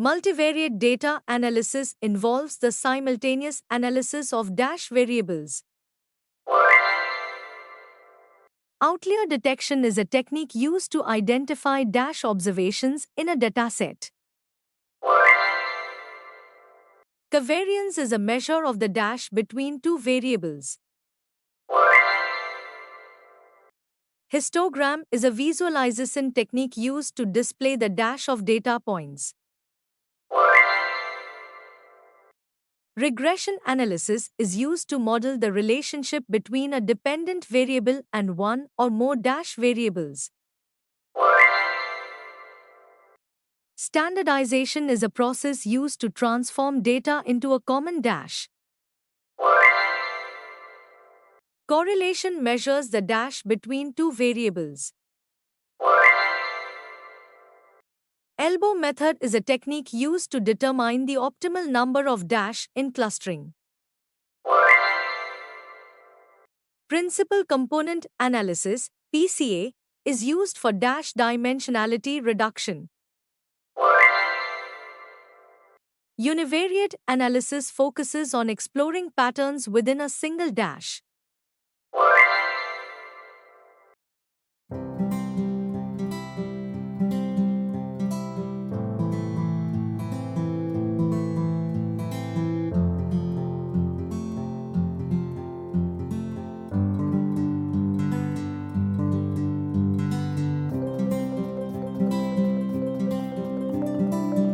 Multivariate data analysis involves the simultaneous analysis of dash variables. Outlier detection is a technique used to identify dash observations in a dataset. Covariance is a measure of the dash between two variables. Histogram is a visualization technique used to display the dash of data points. Regression analysis is used to model the relationship between a dependent variable and one or more dash variables. Standardization is a process used to transform data into a common dash. Correlation measures the dash between two variables. Elbow method is a technique used to determine the optimal number of dash in clustering. Principal component analysis (PCA) is used for dash dimensionality reduction. Univariate analysis focuses on exploring patterns within a single dash.